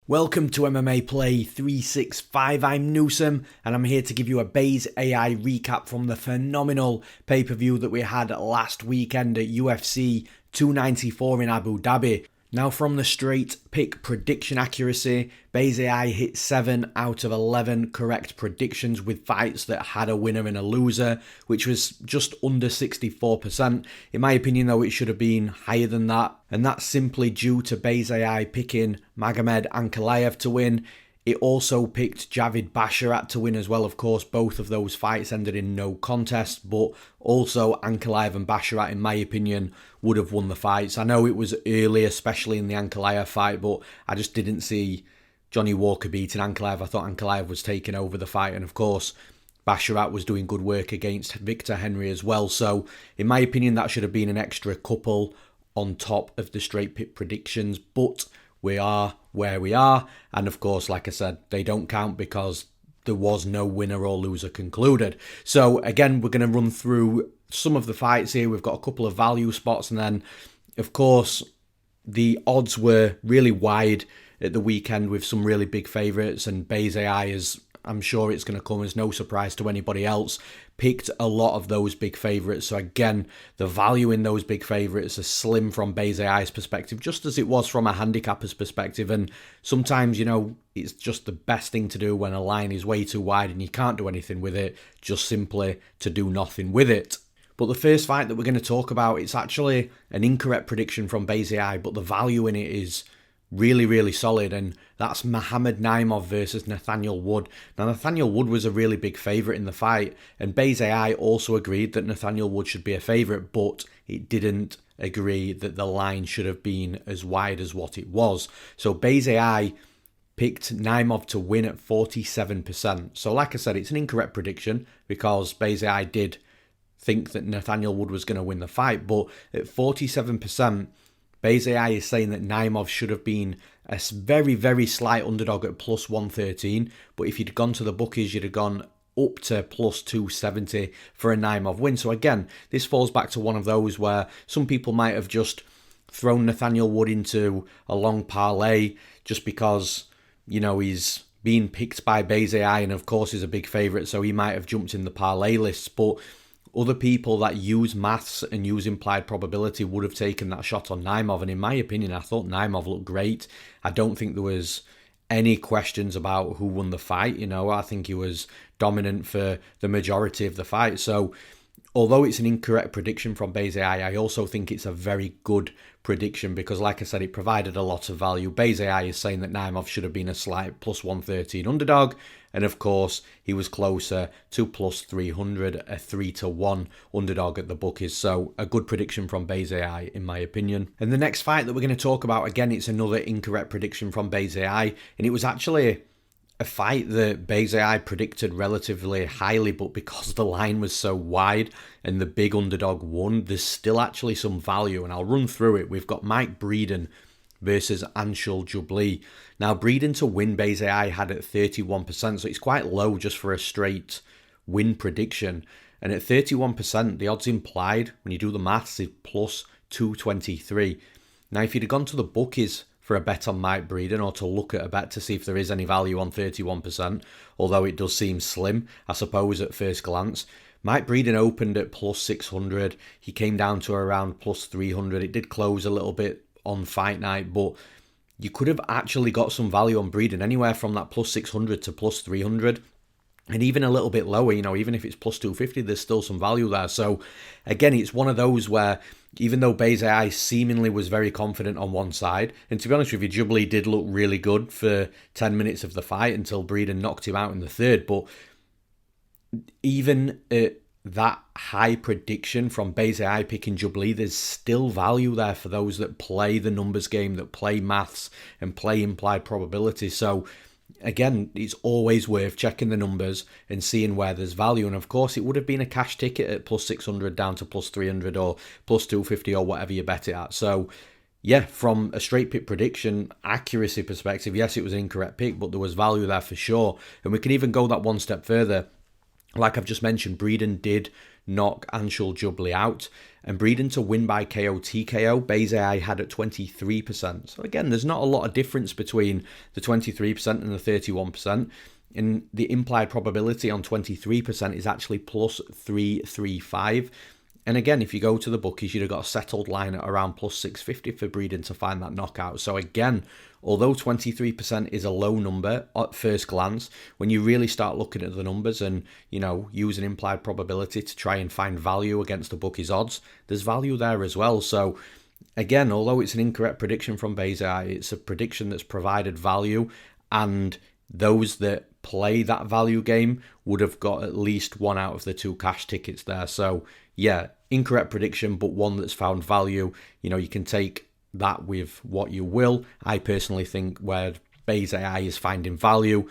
Welcome to MMAPlay365, I'm Newsome, and I'm here to give you a Base AI recap from the phenomenal pay-per-view that we had last weekend at UFC 294 in Abu Dhabi. Now from the straight pick prediction accuracy, Base AI hit 7 out of 11 correct predictions with fights that had a winner and a loser, which was just under 64%. In my opinion though, it should have been higher than that, and that's simply due to Base AI picking Mohammad and Ankalaev to win. It also picked Javid Basharat to win as well. Of course, both of those fights ended in no contest, but also Ankalaev and Basharat, in my opinion, would have won the fights. I know it was early, especially in the Ankalaev fight, but I just didn't see Johnny Walker beating Ankalaev. I thought Ankalaev was taking over the fight, and of course, Basharat was doing good work against Victor Henry as well. So, in my opinion, that should have been an extra couple on top of the straight pick predictions, but we are where we are, and of course, like I said, they don't count because there was no winner or loser concluded. So again, we're going to run through some of the fights here. We've got a couple of value spots, and then of course the odds were really wide at the weekend with some really big favourites, and Base AI, is I'm sure it's going to come as no surprise to anybody else, picked a lot of those big favourites. So again, the value in those big favourites is slim from Base AI's perspective, just as it was from a handicapper's perspective. And sometimes, you know, it's just the best thing to do when a line is way too wide and you can't do anything with it, just simply to do nothing with it. But the first fight that we're going to talk about, it's actually an incorrect prediction from Base AI, but the value in it is really solid, and that's Mohammad Naimov versus Nathaniel Wood. Now, Nathaniel Wood was a really big favourite in the fight, and Base AI also agreed that Nathaniel Wood should be a favourite, but it didn't agree that the line should have been as wide as what it was. So Base AI picked Naimov to win at 47%. So like I said, it's an incorrect prediction because Base AI did think that Nathaniel Wood was going to win the fight, but at 47%, Base AI is saying that Naimov should have been a very slight underdog at plus 113, but if you'd gone to the bookies, you'd have gone up to plus 270 for a Naimov win. So again, this falls back to one of those where some people might have just thrown Nathaniel Wood into a long parlay just because, you know, he's being picked by Base AI and of course he's a big favourite, so he might have jumped in the parlay lists, but other people that use maths and use implied probability would have taken that shot on Naimov, and in my opinion, I thought Naimov looked great. I don't think there was any questions about who won the fight. You know, I think he was dominant for the majority of the fight. So although it's an incorrect prediction from Base AI, I also think it's a very good prediction because, like I said, it provided a lot of value. Base AI is saying that Naimov should have been a slight plus 113 underdog, and of course, he was closer to plus 300, a 3-1 underdog at the bookies. So a good prediction from Base AI, in my opinion. And the next fight that we're going to talk about, again, it's another incorrect prediction from Base AI, and it was actually a fight that Base AI predicted relatively highly, but because the line was so wide and the big underdog won, there's still actually some value, and I'll run through it. We've got Mike Breeden versus Anshul Jubli. Now, Breeden to win, Base AI had at 31%, so it's quite low just for a straight win prediction. And at 31%, the odds implied, when you do the maths, is plus 223. Now, if you'd have gone to the bookies for a bet on Mike Breeden, or to look at a bet to see if there is any value on 31%, although it does seem slim, I suppose, at first glance. Mike Breeden opened at plus 600. He came down to around plus 300. It did close a little bit on fight night, but you could have actually got some value on Breeden anywhere from that plus 600 to plus 300. And even a little bit lower, you know, even if it's plus 250, there's still some value there. So again, it's one of those where even though Base AI seemingly was very confident on one side, and to be honest with you, Jubli did look really good for 10 minutes of the fight until Breeden knocked him out in the third, but even at that high prediction from Base AI picking Jubli, there's still value there for those that play the numbers game, that play maths and play implied probability. So again, it's always worth checking the numbers and seeing where there's value. And of course, it would have been a cash ticket at plus 600 down to plus 300 or plus 250 or whatever you bet it at. So yeah, from a straight pick prediction accuracy perspective, yes, it was an incorrect pick, but there was value there for sure. And we can even go that one step further. Like I've just mentioned, Breeden did knock Anshul Jubli out. And Breeden to win by KO TKO, Base AI had at 23%. So again, there's not a lot of difference between the 23% and the 31%. And the implied probability on 23% is actually plus 335. And again, if you go to the bookies, you'd have got a settled line at around plus 650 for Breeden to find that knockout. So again, although 23% is a low number at first glance, when you really start looking at the numbers and, use an implied probability to try and find value against the bookies' odds, there's value there as well. So again, although it's an incorrect prediction from Base AI, it's a prediction that's provided value, and those that play that value game would have got at least one out of the 2 cash tickets there. So yeah, incorrect prediction, but one that's found value. You can take that with what you will. I personally think where Base AI is finding value,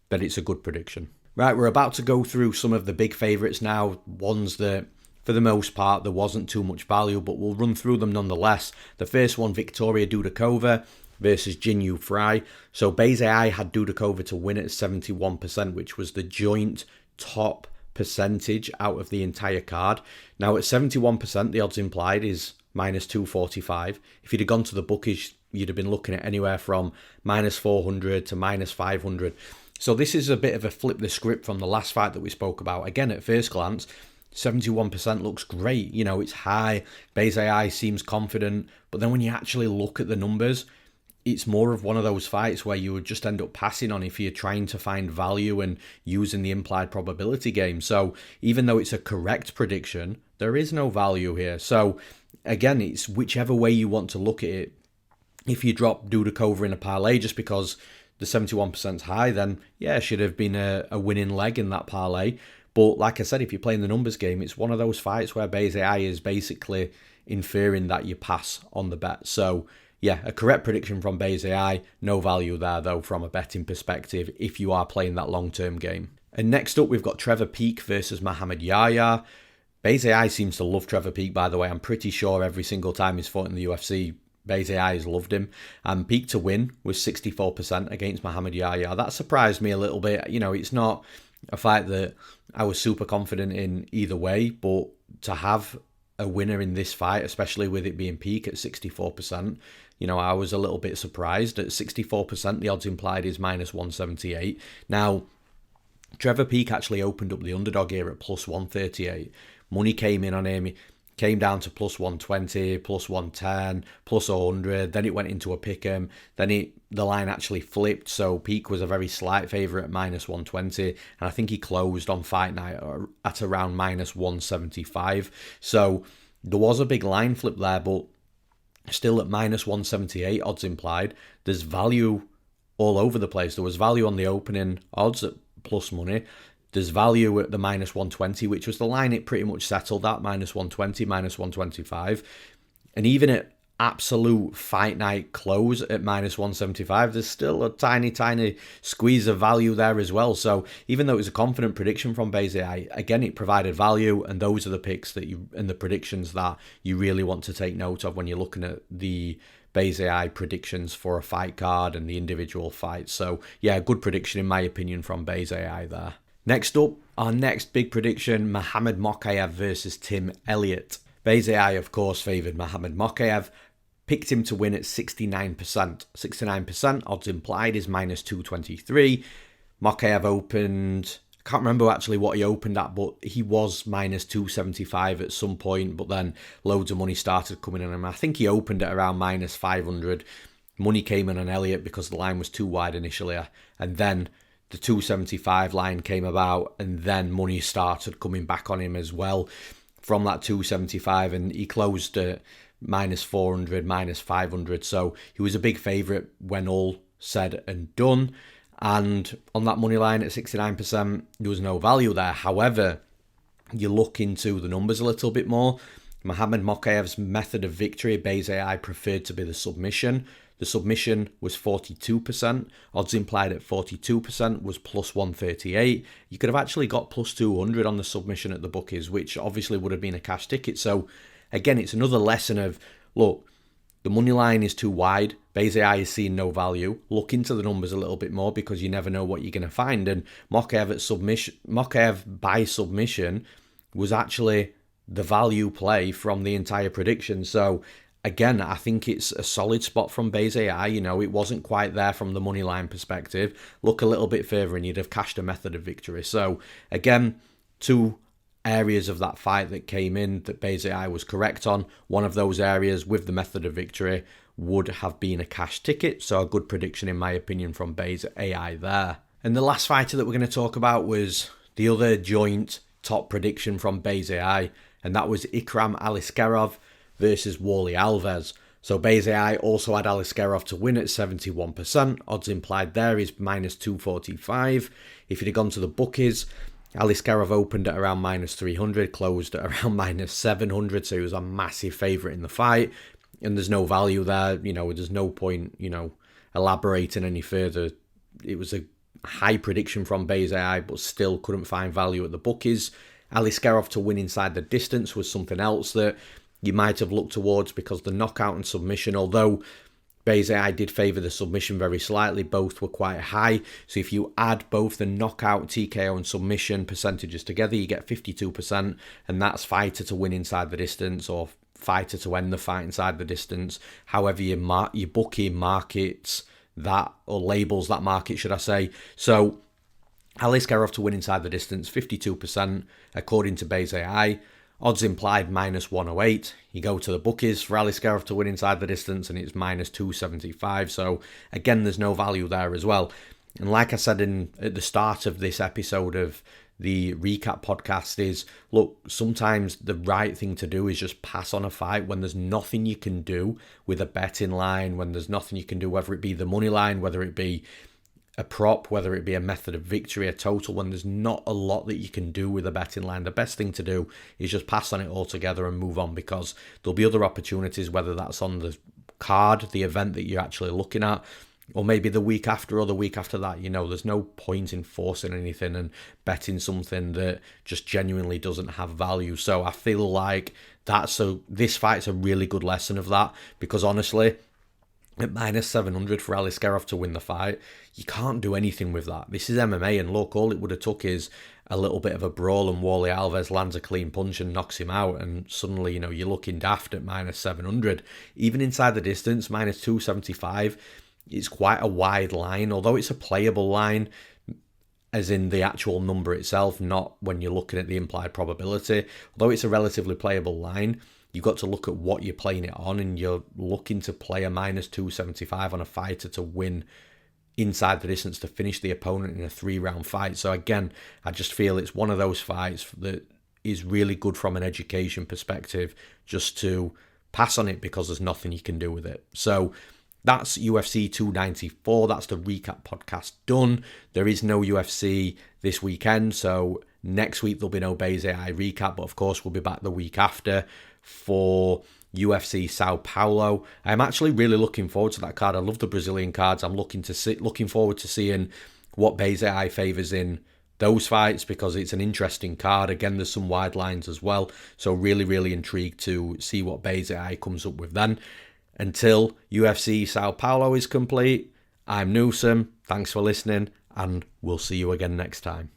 that it's a good prediction. Right, we're about to go through some of the big favourites now, ones that for the most part there wasn't too much value, but we'll run through them nonetheless. The first one, Viktoriia Dudakova versus Jinh Frey. So Base AI had Dudakova to win at 71%, which was the joint top percentage out of the entire card. Now at 71%, the odds implied is minus 245. If you'd have gone to the bookies, you'd have been looking at anywhere from minus 400 to minus 500. So this is a bit of a flip the script from the last fight that we spoke about. Again, at first glance, 71% looks great. It's high. Base AI seems confident. But then when you actually look at the numbers, it's more of one of those fights where you would just end up passing on if you're trying to find value and using the implied probability game. So even though it's a correct prediction, there is no value here. So again, it's whichever way you want to look at it. If you drop Dudakova in a parlay just because the 71% is high, then yeah, should have been a winning leg in that parlay. But like I said, if you're playing the numbers game, it's one of those fights where Base AI is basically inferring that you pass on the bet. So yeah, a correct prediction from Base AI. No value there, though, from a betting perspective if you are playing that long-term game. And next up, we've got Trevor Peek versus Mohammad Yahya. Base AI seems to love Trevor Peek, by the way. I'm pretty sure every single time he's fought in the UFC, Base AI has loved him. And Peek to win was 64% against Mohammad Yahya. That surprised me a little bit. It's not a fight that I was super confident in either way, but to have a winner in this fight, especially with it being Peek at 64%, I was a little bit surprised. At 64%, the odds implied is minus 178. Now, Trevor Peek actually opened up the underdog here at plus 138. Money came in on him, came down to plus 120, plus 110, plus 100. Then it went into a pick'em. Then the line actually flipped. So Peek was a very slight favourite at minus 120. And I think he closed on fight night at around minus 175. So there was a big line flip there, but still at minus 178 odds implied. There's value all over the place. There was value on the opening odds at plus money. There's value at the minus 120, which was the line it pretty much settled at, minus 120, minus 125. And even at absolute fight night close at minus 175, there's still a tiny squeeze of value there as well. So even though it was a confident prediction from Base AI, again, it provided value, and those are the picks that and the predictions that you really want to take note of when you're looking at the Base AI predictions for a fight card and the individual fights. So yeah, good prediction in my opinion from Base AI there. Next up, our next big prediction, Mohammad Mokaev versus Tim Elliott. Base AI, of course, favoured Mohammad Mokaev, picked him to win at 69%. 69% odds implied is minus 223. Mokaev opened, I can't remember actually what he opened at, but he was minus 275 at some point, but then loads of money started coming in, and I think he opened at around minus 500. Money came in on Elliott because the line was too wide initially, and then the 275 line came about, and then money started coming back on him as well from that 275, and he closed at minus 400, minus 500. So he was a big favourite when all said and done. And on that money line at 69%, there was no value there. However, you look into the numbers a little bit more. Mohammad Mokaev's method of victory, Base AI preferred to be the submission. The submission was 42%. Odds implied at 42% was plus 138. You could have actually got plus 200 on the submission at the bookies, which obviously would have been a cash ticket. So again, it's another lesson of, look, the money line is too wide. Base AI is seeing no value. Look into the numbers a little bit more because you never know what you're going to find. And Mokaev by submission was actually the value play from the entire prediction. So again, I think it's a solid spot from Base AI. You know, it wasn't quite there from the money line perspective. Look a little bit further and you'd have cashed a method of victory. So again, two areas of that fight that came in that Base AI was correct on. One of those areas with the method of victory would have been a cash ticket. So a good prediction in my opinion from Base AI there. And the last fighter that we're going to talk about was the other joint top prediction from Base AI, and that was Ikram Aliskerov versus Warlley Alves. So Base AI also had Aliskerov to win at 71%. Odds implied there is minus 245. If you'd have gone to the bookies, Aliskerov opened at around minus 300, closed at around minus 700, so he was a massive favourite in the fight. And there's no value there, you know, there's no point, you know, elaborating any further. It was a high prediction from Base AI, but still couldn't find value at the bookies. Aliskerov to win inside the distance was something else that you might have looked towards because the knockout and submission, although Base AI did favour the submission very slightly, both were quite high. So if you add both the knockout, TKO and submission percentages together, you get 52%, and that's fighter to win inside the distance or fighter to end the fight inside the distance. However your bookie markets that, or labels that market, should I say. So Aliskerov to win inside the distance, 52% according to Base AI. Odds implied minus 108. You go to the bookies for Aliskerov to win inside the distance and it's minus 275. So again, there's no value there as well. And like I said at the start of this episode of the recap podcast is, look, sometimes the right thing to do is just pass on a fight when there's nothing you can do with a betting line, when there's nothing you can do, whether it be the money line, whether it be a prop, whether it be a method of victory, a total, when there's not a lot that you can do with a betting line. The best thing to do is just pass on it altogether and move on, because there'll be other opportunities, whether that's on the card, the event that you're actually looking at, or maybe the week after or the week after that. You know, there's no point in forcing anything and betting something that just genuinely doesn't have value. So I feel like this fight's a really good lesson of that, because honestly, at minus 700 for Aliskerov to win the fight, you can't do anything with that. This is MMA, and look, all it would have took is a little bit of a brawl and Warlley Alves lands a clean punch and knocks him out, and suddenly, you know, you're looking daft at minus 700. Even inside the distance, minus 275, it's quite a wide line, although it's a playable line, as in the actual number itself, not when you're looking at the implied probability. Although it's a relatively playable line, you've got to look at what you're playing it on, and you're looking to play a minus 275 on a fighter to win inside the distance, to finish the opponent in a 3-round fight. So again, I just feel it's one of those fights that is really good from an education perspective, just to pass on it because there's nothing you can do with it. So that's UFC 294. That's the recap podcast done. There is no UFC this weekend, so next week there'll be no Base AI recap, but of course we'll be back the week after for UFC Sao Paulo. I'm actually really looking forward to that card. I love the Brazilian cards. I'm looking forward to seeing what Base AI favours in those fights, because it's an interesting card. Again, there's some wide lines as well, so really, really intrigued to see what Base AI comes up with then. Until UFC Sao Paulo is complete, I'm Newsome. Thanks for listening, and we'll see you again next time.